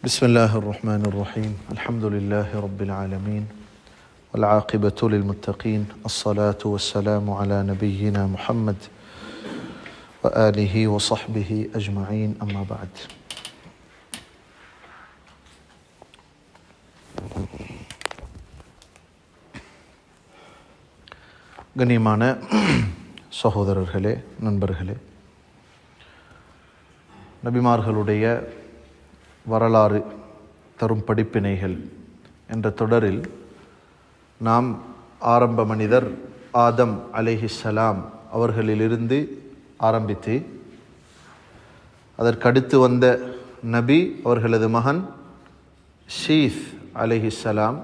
بسم الله الرحمن الرحيم الحمد لله رب العالمين والعاقبة للمتقين الصلاة والسلام على نبينا محمد وآله وصحبه أجمعين أما بعد கண்ணியமான சகோதரர்களே, நண்பர்களே, நபிமார்களுடைய வரலாறு தரும் படிப்பினைகள் என்ற தொடரில் நாம் ஆரம்ப மனிதர் ஆதம் அலைஹிஸ்ஸலாம் அவர்களிலிருந்து ஆரம்பித்து அதற்கடுத்து வந்த நபி அவர்களது மகன் ஷீஸ் அலைஹிஸ்ஸலாம்,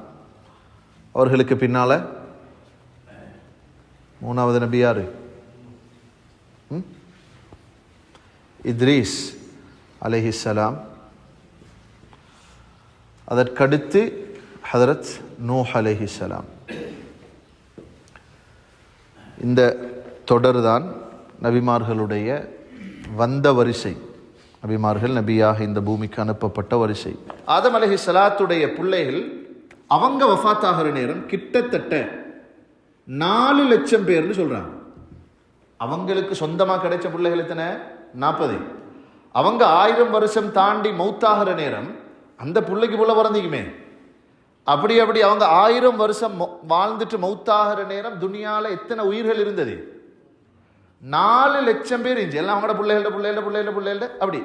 அவர்களுக்கு பின்னால் மூணாவது நபி யாரு? இத்ரீஸ் அலைஹிஸ்ஸலாம், அதற்கடுத்து ஹதரத் நூஹ் அலைஹிஸ்ஸலாம். இந்த தொடர்தான் நபிமார்களுடைய வந்த வரிசை. நபிமார்கள் நபியாக இந்த பூமிக்கு அனுப்பப்பட்ட வரிசை. ஆதம் அலைஹிஸ்ஸலாத்துடைய பிள்ளைகள் அவங்க வஃபாத்தாகிற நேரம் கிட்டத்தட்ட 4 லட்சம் பேர்னு சொல்றாங்க. அவங்களுக்கு சொந்தமாக கிடைச்ச பிள்ளைகள் எத்தனை? 40. அவங்க 1000 வருஷம் தாண்டி மௌத்தாகிற நேரம் அந்த பிள்ளைக்கு போல பிறந்திக்குமே. அப்படி அவங்க 1000 வருஷம் வாழ்ந்துட்டு மௌத்தாகிற நேரம் துனியால எத்தனை உயிர்கள் இருந்தது? 4 லட்சம் பேர் இருந்துச்சு. எல்லாம் அவங்களோட பிள்ளைகள அப்படி.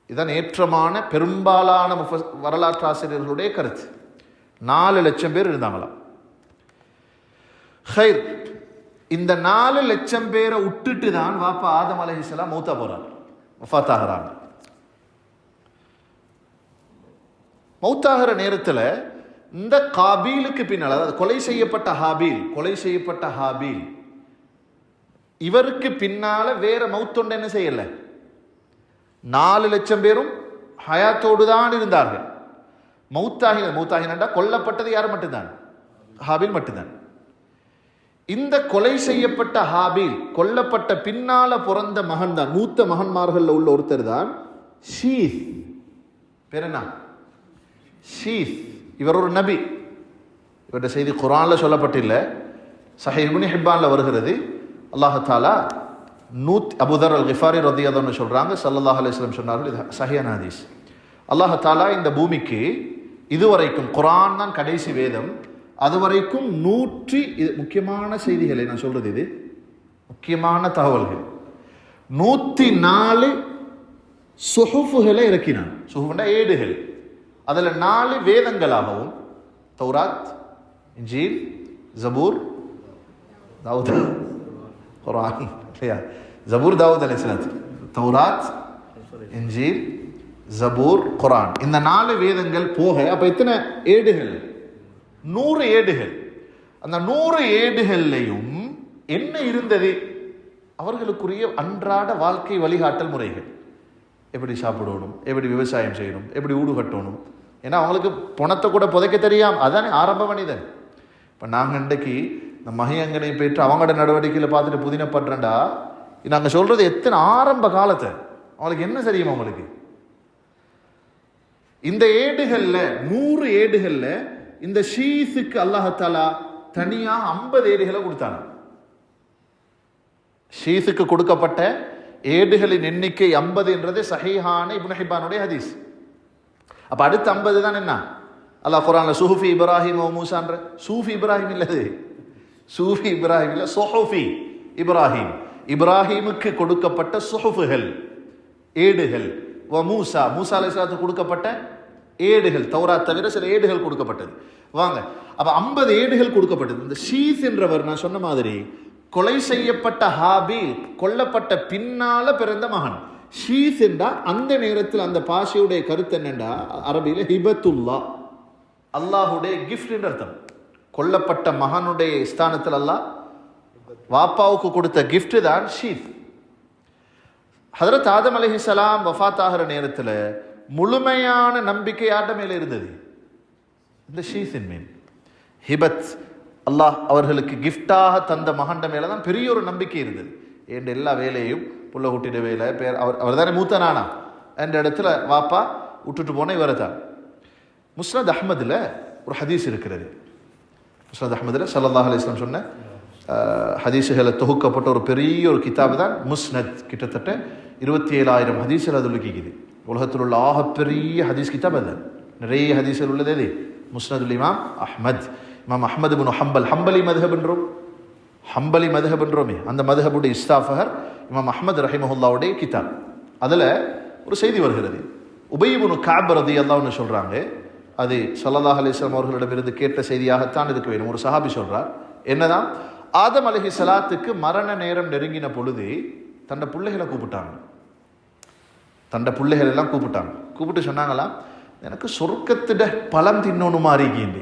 இதுதான் ஏற்றமான பெரும்பாலான வரலாற்று ஆசிரியர்களுடைய கருத்து. 4 லட்சம் பேர் இருந்தாங்களாம். ஹைர், இந்த 4 லட்சம் பேரை விட்டுட்டு தான் வாப்பா ஆதம் அலைஹிஸ்ஸலாம் மௌத்தா போறாங்க, வஃபாத்தாகிறாங்க. மௌத்தாகிற நேரத்தில் இந்த காபீலுக்கு பின்னால், அதாவது கொலை செய்யப்பட்ட ஹாபீல் இவருக்கு பின்னால வேற மௌத்தொண்டு என்ன செய்யல. 4 லட்சம் பேரும் ஹயாத்தோடு தான் இருந்தார்கள். மௌத்தாகினா கொல்லப்பட்டது யார் மட்டும்தான்? ஹாபீல் மட்டும்தான். இந்த கொலை செய்யப்பட்ட ஹாபீல் கொல்லப்பட்ட பின்னால பிறந்த மகன் தான், மூத்த மகன்மார்கள் உள்ள ஒருத்தர் தான் ஷீஸ். பேர் என்ன? ஷீஸ். இவர் ஒரு நபி. இவருடைய செய்தி குர்ஆன்ல சொல்லப்பட்டில்லை, சஹீஹ் இப்னு ஹிப்பான்ல வருகிறது. அல்லாஹ் தஆலா அபூ தர் அல் கிஃபாரி ரலியல்லாஹு அன்ஹு சொல்றாங்க, ஸல்லல்லாஹு அலைஹி வஸல்லம் சொன்னார்கள், இது சஹீஹான ஹதீஸ். அல்லாஹ் தஆலா இந்த பூமிக்கு இதுவரைக்கும், குர்ஆன் தான் கடைசி வேதம், அதுவரைக்கும் முக்கியமான செய்திகளை நான் சொல்றது, இது முக்கியமான தகவல்கள், 104 சுஹுஃபுகளை இறக்கினான். சுஹுஃப்னா ஏடுகள். அதுல 4 வேதங்களாகவும், தௌராத், இன்ஜீல், ஜபூர், தாவூத், குர்ஆன் இல்லையா? ஜபூர் தாவூத் அலைஹிஸ்ஸலாம், தௌராத், இன்ஜீல், ஜபூர், குர்ஆன், இந்த 4 வேதங்கள் போக அப்ப எத்தனை ஏடுகள்? 100 ஏடுகள். அந்த 100 ஏடுகள்லையும் என்ன இருந்தது? அவர்களுக்குரிய அன்றாட வாழ்க்கை வழிகாட்டல் முறைகள். எப்படி சாப்பிடணும், எப்படி விவசாயம் செய்யணும், எப்படி ஊடு கட்டணும். ஏன்னா அவங்களுக்கு பணத்தை கூட புதைக்க தெரியாம, அதானே ஆரம்ப மனிதன். இப்போ நாங்கள் இன்றைக்கு இந்த மகியங்கனை பெற்று அவங்களோட நடவடிக்கையில் பார்த்துட்டு புதினப்படுறேன்டா, நாங்கள் சொல்றது எத்தனை ஆரம்ப காலத்தை. அவங்களுக்கு என்ன தெரியுமா? அவங்களுக்கு இந்த ஏடுகள்ல 100 ஏடுகள்ல இந்த ஷீஸுக்கு அல்லாஹ் தஆலா தனியா 50 ஏடுகளை கொடுத்தாங்க. ஷீஸுக்கு கொடுக்கப்பட்ட ஏடுகளின் எண்ணிக்கை 50 என்றது சஹீஹான இப்னு ஹிப்பானுடைய ஹதீஸ். அப்ப அடுத்த 50 தான் என்ன? அல்லாஹ் குர்ஆன்ல சுஹுஃபி இப்ராஹிம் வ மூசான்ற, சூஃபி இப்ராஹிம் இல்லது, சூஃபி இப்ராஹிம் இல்ல, சுஹுஃபி இப்ராஹிம், இப்ராஹிமுக்கு கொடுக்கப்பட்ட சுஹுஃபுகள் ஏடுகள், வ மூசா, மூசா அலைஹிஸ்ஸலாத்துக்கு கொடுக்கப்பட்ட ஏடுகள், தௌராத் தவிர சில ஏடுகள் கொடுக்கப்பட்டது. வாங்க, அப்ப 50 ஏடுகள் கொடுக்கப்பட்டது. இந்த ஷீஸ் என்றவர் நான் சொன்ன மாதிரி கொலை செய்யப்பட்ட ஹாபீல் கொல்லப்பட்ட பின்னால பிறந்த மகன். ஷீஸ் என்றா அந்த நேரத்தில் அந்த பாஷையுடைய கருத்து என்னண்டா, அரபியில ஹிபத்துல்லா, அல்லாஹுடைய கிஃப்ட் என்ற அர்த்தம். கொல்லப்பட்ட மகனுடைய ஸ்தானத்தில் அல்லாஹ் வாப்பாவுக்கு கொடுத்த கிஃப்ட் தான் ஷீஸ். ஹதரத் ஆதம் அலைஹிஸ்ஸலாம் வஃபாத் ஆகிற நேரத்தில் முழுமையான நம்பிக்கை யார்ட மேல இருந்தது? இந்த ஷீஸின் மேல். ஹிபத், அல்லாஹ் அவர்களுக்கு கிஃப்டாக தந்த மகண்ட மேல தான் பெரிய ஒரு நம்பிக்கை இருந்தது. என்ற எல்லா வேலையும் புள்ள குட்டிட வேலை, அவர் தானே மூத்த நானா, என்ற இடத்துல வாப்பா விட்டுட்டு போன இவரை தான். முஸ்னத் அஹ்மதில் ஒரு ஹதீஸ் இருக்கிறது. முஸ்னத் அஹ்மதில் ஸல்லல்லாஹு அலைஹி வஸல்லம் சொன்ன ஹதீஸுகளை தொகுக்கப்பட்ட ஒரு பெரிய ஒரு கிதாபு தான் முஸ்னத். கிட்டத்தட்ட 27,000 ஹதீஸ்கள் அதில் இருக்குது. உலகத்தில் உள்ள ஆகப்பெரிய ஹதீஸ் கிதாப் அது. நிறைய ஹதீஸ்கள் உள்ளது எது? முஸ்னதுல் இமாம் அஹ்மத். இமாம் அஹ்மது பின் ஹம்பல், ஹம்பலி மதுஹப் என்றோம், ஹம்பலி மதுஹப் என்றோமே, அந்த மதுஹபுடைய இஸ்தாஃபகர் இமாம் அஹ்மத் ரஹிமஹுல்லாவுடைய கிதாப். அதில் ஒரு செய்தி வருகிறது. உபய் இப்னு கஅப் ரலியல்லாஹு அன்ஹு சொல்கிறாங்க, அது ஸல்லல்லாஹு அலைஹி வஸல்லம் அவர்களிடமிருந்து கேட்ட செய்தியாகத்தான் இருக்க வேண்டும். ஒரு சஹாபி சொல்கிறார், என்னதான் ஆதம் அலைஹிஸ்ஸலாத்துக்கு மரண நேரம் நெருங்கின பொழுது தன்னை பிள்ளைகளை கூப்பிட்டாங்க. தன்னை பிள்ளைகள் எல்லாம் கூப்பிட்டு சொன்னாங்களாம், எனக்கு சொர்க்கத்திட பழம் தின்னோன்னு மாறிக்கிண்டு,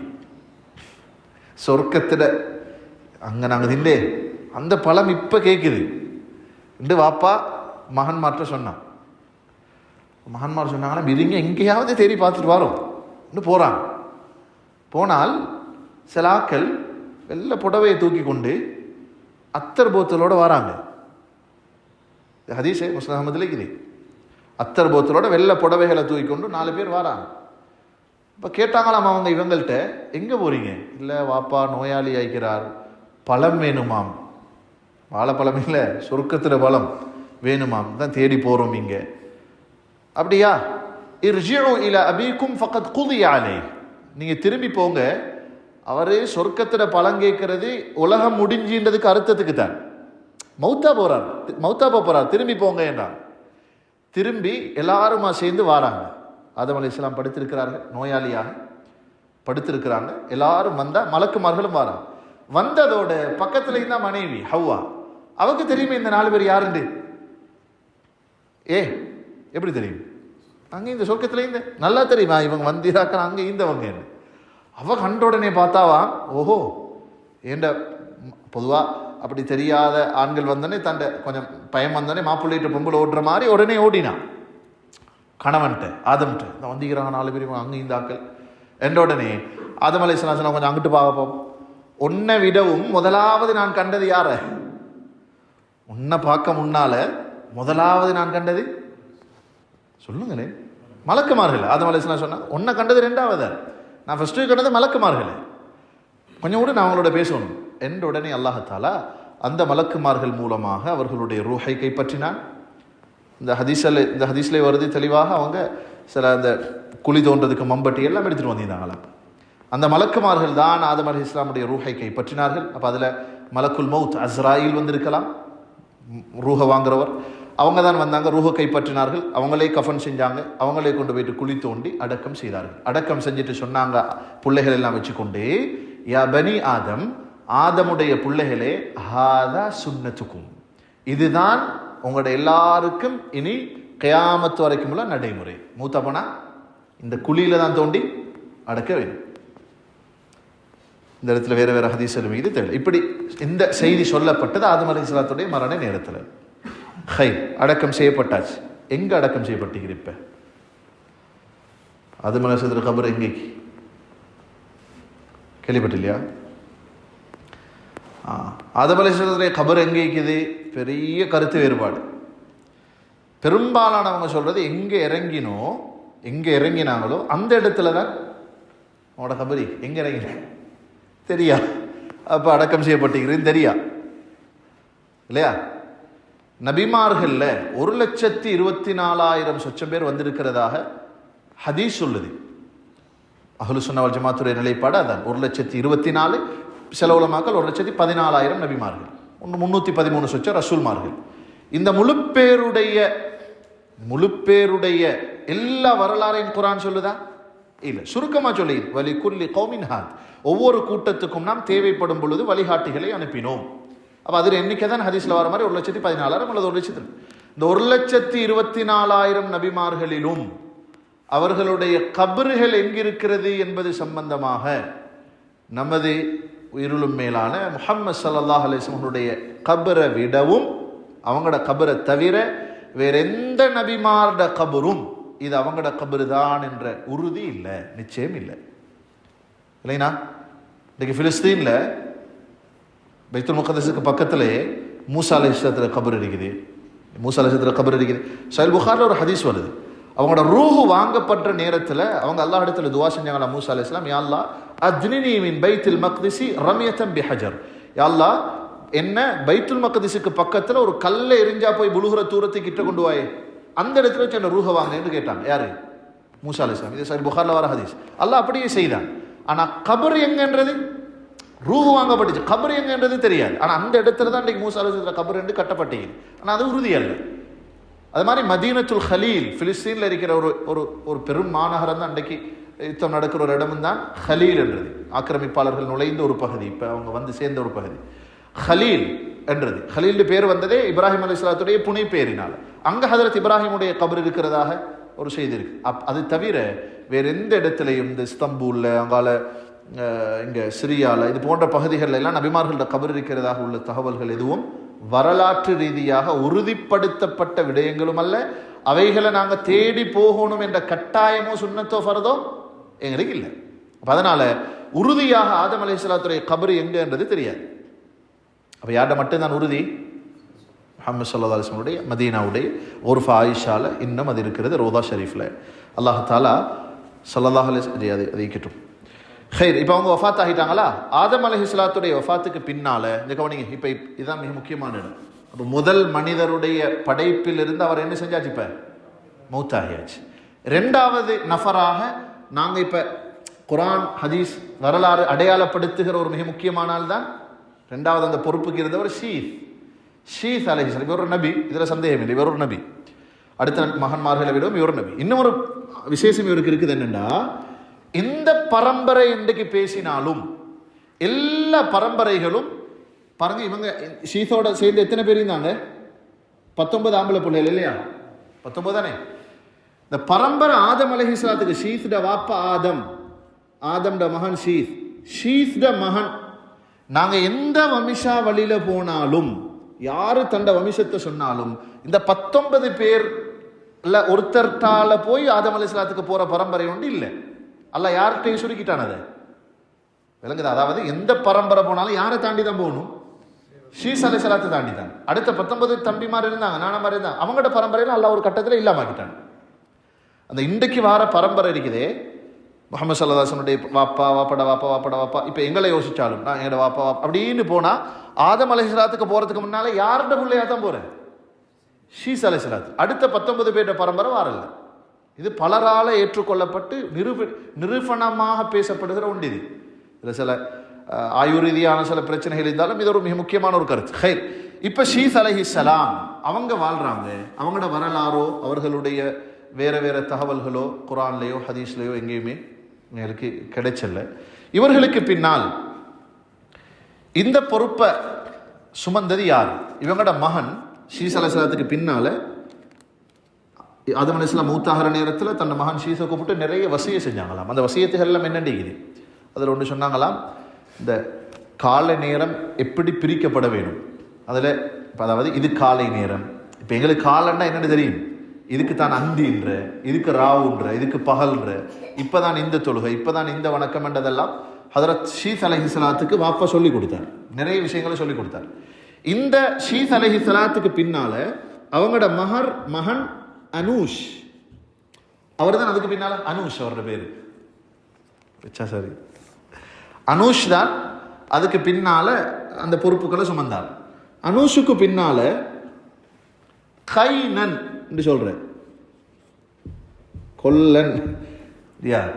சொர்க்கத்திட அங்கே நாங்கள் தின்னே அந்த பழம் இப்போ கேட்குது என்று வாப்பா மகன்மார்ட்ட சொன்னான். மகன்மார் சொன்னாங்கன்னா, இருங்க எங்கேயாவது தேடி பார்த்துட்டு வரோம் என்று போகிறாங்க. போனால் சில ஆக்கள் வெள்ளை புடவையை தூக்கி கொண்டு அத்தர் போத்தலோடு வராங்க. ஹதீஸே முஸ்லிம் அஹ்மதுல இருக்குது. அத்தர் போத்தலோட வெள்ளை புடவைகளை தூக்கி கொண்டு 4 பேர் வராங்க. இப்போ கேட்டாங்களாம் அவங்க இவங்கள்ட்ட, எங்கே போகிறீங்க? இல்லை வாப்பா நோயாளி ஆயிக்கிறார், பழம் வேணுமாம். வாழைப்பழம் இல்லை, சொர்க்கத்தில் பழம் வேணுமாம், தான் தேடி போகிறோம் இங்கே. அப்படியா? இர்ஜிஉ இலா அபீக்கும் ஃபகத் குதிய அலைஹ், நீங்கள் திரும்பி போங்க, அவரே சொர்க்கத்தில் பழம் கேட்கறது உலகம் முடிஞ்சின்றதுக்கு அர்த்தத்துக்கு தான். மௌத்தா போகிறார், திரும்பி போங்க என்றார். திரும்பி எல்லாருமா சேர்ந்து வாராங்க. ஆதம் அலைஹிஸ்ஸலாம் படுத்திருக்கிறார்கள், நோயாளியாக படுத்திருக்கிறாங்க. எல்லாரும் வந்தால் மலக்குமார்களும் வாராங்க. வந்ததோட பக்கத்தில் இருந்தால் மனைவி ஹவ்வா. அவருக்கு தெரியுமே இந்த 4 பேர் யாருண்டு. எப்படி தெரியும்? அங்கே இந்த சொர்க்கத்தில் இந்த நல்லா தெரியுமா இவங்க வந்திராக்க அங்கே இந்தவங்க. அவ கண்ட உடனே பார்த்தாவா, ஓஹோ ஏண்ட பொதுவாக அப்படி தெரியாத ஆண்கள் வந்தோடனே தண்டை கொஞ்சம் பயம் வந்தோடனே மாப்பிள்ளைகிட்ட பொம்பளை ஓடுற மாதிரி உடனே ஓடினான் கணவன்கிட்ட, ஆதம்கிட்ட. இந்த வந்திக்கிறாங்க 4 பேர் அங்கே இந்த ஆக்கள் என்ற உடனே ஆதம் அலைஹிஸ்ஸலாம் கொஞ்சம் அங்கிட்டு பார்ப்போம். உன்னை விடவும் முதலாவது நான் கண்டது யார? உன்னை பார்க்க முன்னால முதலாவது நான் கண்டது சொல்லுங்களே மலக்குமார்கள். ஆதம் அலைஹிஸ்ஸலாம் சொன்னா உன்னை கண்டது 2வது, நான் ஃபர்ஸ்ட்டு கண்டது மலக்குமார்கள். கொஞ்சம் கூட நான் அவங்களோட பேசணும் என்ற உடனே அல்லாஹ் தஆலா அந்த மலக்குமார்கள் மூலமாக அவர்களுடைய ரூஹை கைப்பற்றினான். இந்த ஹதீஸ்லேயே வருது தெளிவாக, அவங்க சில அந்த குழி தோன்றதுக்கு மம்பட்டி எல்லாம் எடுத்துகிட்டு வந்திருந்தாங்களாம். அந்த மலக்குமார்கள் தான் ஆதம் அலைஹிஸ்ஸலாமுடைய ரூஹை கைப்பற்றினார்கள். அப்போ அதில் மலக்குல் மௌத் அஸ்ராயில் வந்திருக்கலாம், ரூஹ வாங்குறவர். அவங்க தான் வந்தாங்க, ரூஹ கைப்பற்றினார்கள். அவங்களே கஃபன் செஞ்சாங்க, அவங்களே கொண்டு போயிட்டு குழி தோண்டி அடக்கம் செய்தார்கள். அடக்கம் செஞ்சுட்டு சொன்னாங்க பிள்ளைகள் எல்லாம் வச்சுக்கொண்டு, யா பனி ஆதம், ஆதமுடைய பிள்ளைகளே, ஹாதா சுன்னத்துக்கும், இதுதான் உங்களோட எல்லாருக்கும் இனி கியாமத்து வரைக்கும் உள்ள நடைமுறை. மூத்தா போனா இந்த குழியில தான் தோண்டி அடக்க வேண்டும். இந்த இடத்துல வேற வேற ஹதீஸ்கள் மீது தேவை. இப்படி இந்த செய்தி சொல்லப்பட்டது ஆதம் அலைஹிஸ்ஸலாத்துடைய மரண நேரத்தில். அடக்கம் செய்யப்பட்டாச்சு. எங்க அடக்கம் செய்யப்பட்டீங்க? இப்ப ஆதம் அலைஹிஸ்ஸலாத்துடைய கபர் எங்கேக்கு கேள்விப்பட்டில்லையா? ஆதம் அலைஹிஸ்ஸலாத்துடைய கபர் எங்கே இருக்குது? பெரிய கருத்து வேறுபாடு. பெரும்பாலானவங்க சொல்றது எங்க இறங்கினாங்களோ அந்த இடத்துல தான் அவனோட கபரி. எங்க இறங்கின தெரியா? அப்ப அடக்கம் செய்யப்பட்டீங்கிறது தெரியா இல்லையா? நபிமார்கள்ல 1,24,000 சொச்சம் பேர் வந்திருக்கிறதாக ஹதீஸ் சொல்லுது. அஹ்லுஸ் சுன்னah வல் ஜமாத்துடைய நிலைப்பாடு அதான். 1,24,000 சில உலமாக்கள் 1,14,000 நபிமார்கள், 313 சொச்சம் ரசூல்மார்கள். இந்த முழுப்பேருடைய எல்லா வரலாறையும் குர்ஆன் சொல்லுதா? இல்லை, சுருக்கமா சொல்லி வலி குல்லி கௌமின் ஹாத், ஒவ்வொரு கூட்டத்துக்கும் நாம் தேவைப்படும் பொழுது வழிகாட்டிகளை அனுப்பினோம். அப்போ அதில் எண்ணிக்கை தான் ஹதீஸ்ல வர மாதிரி 1,14,000 அல்லது 1,00,000. இந்த 1,24,000 நபிமார்களிலும் அவர்களுடைய கபறுகள் எங்கிருக்கிறது என்பது சம்பந்தமாக நமது உயிருளும் மேலான முஹம்மது ஸல்லல்லாஹு அலைஹி வஸல்லம் கபரை விடவும், அவங்களோட கபரை தவிர வேற எந்த நபிமாரோட கபரும் இது அவங்களோட கபரு தான் என்ற உறுதி இல்லை, நிச்சயம் இல்லை. இல்லைனா இன்னைக்கு பிலிஸ்தீன்ல பைத்துல் முகத்தஸுக்கு பக்கத்திலே மூசா அலைஹிஸ்ஸலாத்துடைய கபர் இருக்குது. சஹீஹ் புகாரில ஒரு ஹதீஸ் வருது. அவங்களோட ரூஹு வாங்கப்பட்ட நேரத்தில் அவங்க அல்லாஹ் இடத்துல துவா செஞ்சாங்களா மூசா அலைஹிஸ்ஸலாம், யா அல்லாஹ் அத்னினி மின் பைத்துல் மக்திஸி ரம்யத்தன் பிஹஜர், யா அல்லாஹ் என்ன பைத்துல் மக்திஸுக்கு பக்கத்தில் ஒரு கல்லை எரிஞ்சா போய் புலுகுற தூரத்தை கிட்ட கொண்டு வாயே, அந்த இடத்துல வச்சு என்ன ரூஹ வாங்கினேன்னு கேட்டாங்க. யாரு? மூசா அலைஹிஸ்ஸலாம். இது சரி புகார்ல வர ஹதீஸ். அல்லாஹ் அப்படியே செய்தான். ஆனா கபர் எங்கன்றது, ரூஹு வாங்கப்பட்டுச்சு, கபர் எங்கன்றது தெரியாது. ஆனா அந்த இடத்துல தான் இன்றைக்கு மூசா அலைஹிஸ்ஸலாம் கபர் என்று கட்டப்பட்டீங்க. ஆனா அது உறுதி அல்ல. அது மாதிரி மதீனத்துல் ஹலீல் பிலிஸ்தீனில் இருக்கிற ஒரு ஒரு பெரும் மாநகரம் தான் அன்றைக்கு யுத்தம் நடக்கிற ஒரு இடமும் தான் ஹலீல் என்றது. ஆக்கிரமிப்பாளர்கள் நுழைந்த ஒரு பகுதி, இப்போ அவங்க வந்து சேர்ந்த ஒரு பகுதி ஹலீல் என்றது. ஹலீல் பேர் வந்ததே இப்ராஹிம் அலைஹிஸ்ஸலாத்துடைய புனை பேரினால். அங்கே ஹதரத் இப்ராஹிமுடைய கபர் இருக்கிறதாக ஒரு செய்தி இருக்கு. அது தவிர வேற எந்த இடத்துலையும் இந்த இஸ்தம்பூல்ல, அங்கால இங்கே சிரியாவில் இது போன்ற பகுதிகளில் எல்லாம் நபிமார்களோட கபர் இருக்கிறதாக உள்ள தகவல்கள் எதுவும் வரலாற்று ரீதியாக உறுதிப்படுத்தப்பட்ட விடயங்களும் அல்ல. அவைகளை நாங்கள் தேடி போகணும் என்ற கட்டாயமோ சுன்னத்தோ ஃபர்தோ எங்களுக்கு இல்லை. அதனால உறுதியாக ஆதம் அலைஹிஸ்ஸலாத்துடைய கபர் எங்கன்றது தெரியாது. அப்போ யார்கிட்ட மட்டும்தான் உறுதி? முஹம்மது ஸல்லல்லாஹு அலைஹி வஸல்லம் உடைய மதீனாவுடைய உர்ஃபா ஆயிஷால இன்னும் அது இருக்கிறது, ரோதா ஷரீஃபில். அல்லாஹ் தாலா ஸல்லல்லாஹு அலைஹி வஸல்லம் அதை இருக்கட்டும். ஹைர், இப்போ அவங்க வஃபாத் ஆகிட்டாங்களா? ஆதம் அலைஹிஸ்ஸலாத்துடைய வஃபாத்துக்கு பின்னால இந்த கவனிங்க, இப்போ இதுதான் மிக முக்கியமான இடம். அப்போ முதல் மனிதருடைய படைப்பில் இருந்து அவர் என்ன செஞ்சாச்சு? இப்போ மௌத்தாகியாச்சு. ரெண்டாவது நஃபராக நாங்கள் இப்போ குர்ஆன் ஹதீஸ் வரலாறு அடையாளப்படுத்துகிற ஒரு மிக முக்கியமான ஆள் தான் ரெண்டாவது அந்த பொறுப்புக்கு இருந்தவர் ஷீத் அலைஹிஸ்ஸலாம். இவர் ஒரு நபி, இதில் சந்தேகம் இல்லை, இவர் ஒரு நபி. அடுத்த மகன்மார்களை விடவும் இவர் நபி. இன்னும் ஒரு விசேஷம் இவருக்கு இருக்குது என்னென்னா, இந்த பரம்பரை இன்றைக்கு பேசினாலும் எல்லா பரம்பரைகளும் பாருங்க, இவங்க ஷீத்தோட சேர்ந்து எத்தனை பேர் இருந்தாங்க? 19 ஆம்பளை பிள்ளைகள் இல்லையா? 19 தானே. இந்த பரம்பரை ஆதம் அலைஹிஸ்ஸலாத்துக்கு ஷீத்ட வாப்பா ஆதம்ட மகன் ஷீத்ட மகன். நாங்க எந்த வம்சா வழியில போனாலும், யாரு தண்ட வம்சத்தை சொன்னாலும், இந்த 19 பேர் ஒருத்தர்த்தால போய் ஆதம் அலைஹிஸ்ஸலாத்துக்கு போற பரம்பரை ஒன்று இல்லை. அல்லாஹ் யார்கிட்டையும் சுருக்கிட்டான் அதை, விளங்குது? அதாவது எந்த பரம்பரை போனாலும் யாரை தாண்டி தான் போகணும்? ஷீஸ் அலைஹிஸ்ஸலாத்தை தாண்டி தான். அடுத்த 19 தம்பிமார் இருந்தாங்க, நானமார் இருந்தாங்க, அவங்களோட பரம்பரையில அல்லாஹ் ஒரு கட்டத்தில் இல்லாமக்கிட்டான். அந்த இன்றைக்கு வார பரம்பரை இருக்குதே, முஹம்மது ஸல்லல்லாஹு அலைஹி வஸல்லம் வாப்பட வாப்பா. இப்போ எங்களை யோசிச்சாலும் நான் எங்களோட வாப்பா அப்படின்னு போனா ஆதம் அலைஹிஸ்ஸலாத்துக்கு போறதுக்கு முன்னால யார்கிட்ட பிள்ளையா தான் போறேன்? ஷீஸ் அலைஹிஸ்ஸலாத். அடுத்த 19 பேர்ட பரம்பரை வாரல்ல. இது பலரால ஏற்றுக்கொள்ளப்பட்டு நிரூபணமாக பேசப்படுகிற ஒன்று. இது இதில் சில ஆயுர்ரீதியான சில பிரச்சனைகள் இருந்தாலும் இது ஒரு மிக முக்கியமான ஒரு கருத்து. ஹைர், இப்போ ஷீஸ் அலைஹிஸ்ஸலாம் அவங்க வாழ்றாங்க. அவங்களோட வரலாறோ அவர்களுடைய வேற வேற தகவல்களோ குர்ஆன்லையோ ஹதீஸ்லையோ எங்கேயுமே எங்களுக்கு கிடைச்சல. இவர்களுக்கு பின்னால் இந்த பொறுப்பை சுமந்தது யார்? இவங்களோட மகன் ஷீஸ் அலைஹிஸ்ஸலாத்துக்கு பின்னால ஆதம் அலைஹிஸ்ஸலாம் மௌத்தாகிற நேரத்தில் தன் மகன் ஷீஸை கூப்பிட்டு நிறைய வசிய செஞ்சாங்களாம். அந்த வசியத்துகள் எல்லாம் என்னண்டிக்குது? அதில் ஒன்று சொன்னாங்களாம், இந்த காலை நேரம் எப்படி பிரிக்கப்பட வேணும். அதில் இப்போ அதாவது இது காலை நேரம். இப்போ எங்களுக்கு காலைன்னா என்னென்னு தெரியும், இதுக்கு தான் அந்தின்ற, இதுக்கு ராவுன்ற, இதுக்கு பகல்ன்ற, இப்போ தான் இந்த தொழுகை, இப்போ தான் இந்த வணக்கம் என்றதெல்லாம் ஹதரத் ஷீஸ் அலைஹிஸ்ஸலாத்துக்கு வாப்பா சொல்லி கொடுத்தார். நிறைய விஷயங்களை சொல்லி கொடுத்தார். இந்த ஷீஸ் அலைஹிஸ்ஸலாத்துக்கு பின்னால அவங்களோட மகன் அனூஷ், அவர் தான் அதுக்கு பின்னால அனூஷ், அவரோட பேரு சரி, அனூஷ் தான் அதுக்கு பின்னால அந்த பொறுப்புகளை சுமந்தார். அனூஷுக்கு பின்னால கைனன் என்று சொல்றேன், கொல்லன்,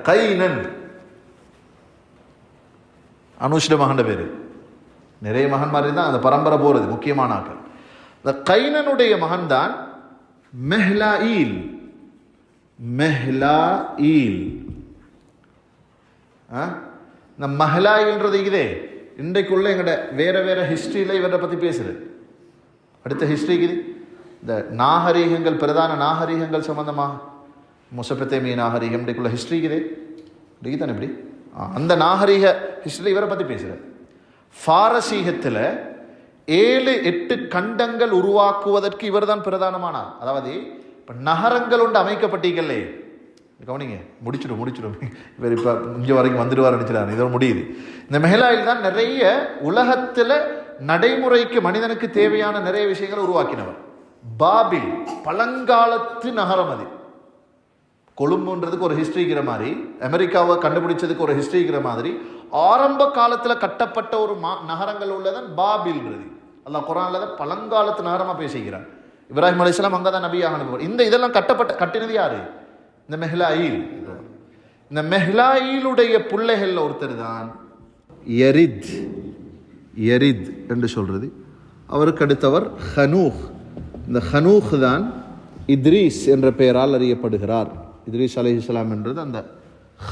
கைனன் அனூஷ்ட மகன் பேரு. நிறைய மகன்மாரி தான் அந்த பரம்பரை போறது, முக்கியமான ஆக்கள். இந்த கைனனுடைய மகன் தான் மெஹ்லாயில். இந்த மஹ்லாயில்ன்றது இதே இன்றைக்குள்ள எங்கட வேற வேற ஹிஸ்டரியில இவரை பத்தி பேசுறது. அடுத்த ஹிஸ்டரிக்கு இந்த நாகரீகங்கள், பிரதான நாகரீகங்கள் சம்பந்தமாக முசபத்தேமிய நாகரீகம் இன்றைக்குள்ள ஹிஸ்டரிக்குதே தானே இப்படி அந்த நாகரீக ஹிஸ்டரி இவரை பத்தி பேசுறார். பாரசீகத்தில் 7-8 கண்டங்கள் உருவாக்குவதற்கு இவர் தான் பிரதானமானார். அதாவது இப்போ நகரங்கள் ஒன்று அமைக்கப்பட்டீங்களே, கவனிங்க, முடிச்சிடும் இவர் இப்போ இங்கே வரைக்கும் வந்துடுவார் நினைச்சிடாரு, இதோட முடியுது. இந்த மெஹலாயில் தான் நிறைய உலகத்தில் நடைமுறைக்கு மனிதனுக்கு தேவையான நிறைய விஷயங்களை உருவாக்கினவர். பாபில் பழங்காலத்து நகரம், அது கொழும்புன்றதுக்கு ஒரு ஹிஸ்ட்ரிக்கிற மாதிரி, அமெரிக்காவை கண்டுபிடிச்சதுக்கு ஒரு ஹிஸ்ட்ரிக்கிற மாதிரி, ஆரம்ப காலத்தில் கட்டப்பட்ட ஒரு நகரங்கள் உள்ளதான் பாபில்ன்றது. அல்லாஹ் குர்ஆன்ல தான் பழங்காலத்து நகரமாக பேசுகிறார். இப்ராஹிம் அலைஹிஸ்ஸலாம் அங்கே தான் நபியாக அனுப்புவார். இதெல்லாம் கட்டினது யாரு? இந்த மெஹ்லாயில். இந்த மெஹ்லாயிலுடைய பிள்ளைகள் ஒருத்தர் தான் யரித். யரித் என்று சொல்றது. அவருக்கு அடுத்தவர் ஹனூஹ். இந்த ஹனூஹ் தான் இத்ரீஸ் என்ற பெயரால் அறியப்படுகிறார். இத்ரீஸ் அலைஹிஸ்ஸலாம் என்றது அந்த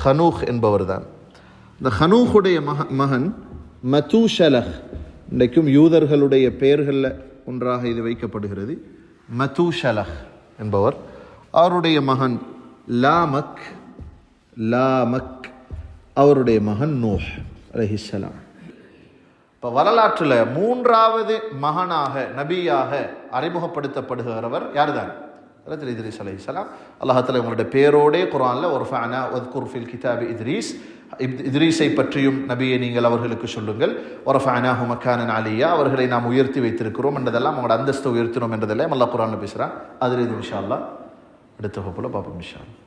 ஹனூஹ் என்பவர் தான். இந்த ஹனூஹுடைய மகன் மத்தூஷலஹ். இன்றைக்கும் யூதர்களுடைய பெயர்களில் ஒன்றாக இது வைக்கப்படுகிறது. மத்தூஷலஹ் என்பவர். அவருடைய மகன் லாமக். லாமக் அவருடைய மகன் நூஹ் அலைஹிஸ்ஸலாம். இப்போ வரலாற்றில் 3வது மகனாக நபியாக அறிமுகப்படுத்தப்படுகிறவர் யார் தான்? இத்ரீஸ் அலைஹிஸ்ஸலாம். அல்லாஹ்தாலா உங்களுடைய பேரோடே குர்ஆன்ல வர்ஃபஅனா வذ்குர் ஃபில் கிதாபி இத்ரீஸ், இத்ரீஸை பற்றியும் நபியை நீங்கள் அவர்களுக்கு சொல்லுங்கள். வர்ஃபஅனாஹு மக்கானன் அலியா, அவர்களை நாம் உயர்த்தி வைத்திருக்கிறோம் என்றதெல்லாம், அவங்களோட அந்தஸ்தை உயர்த்தினோம் என்றதெல்லாம் அல்லாஹ் குர்ஆன்ல பேசுகிறான். அதில் இது இன்ஷா அல்லாஹ் அடுத்த வகுப்புல பார்ப்போம் இன்ஷா அல்லாஹ்.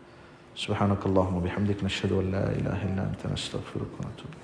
சுப்ஹானக்கல்லாஹும்ம வபிஹம்திக நஷ்ஹது அன் லா இலாஹா இல்லா அன்த நஸ்தக்ஃபிருக வ நத்தூபு.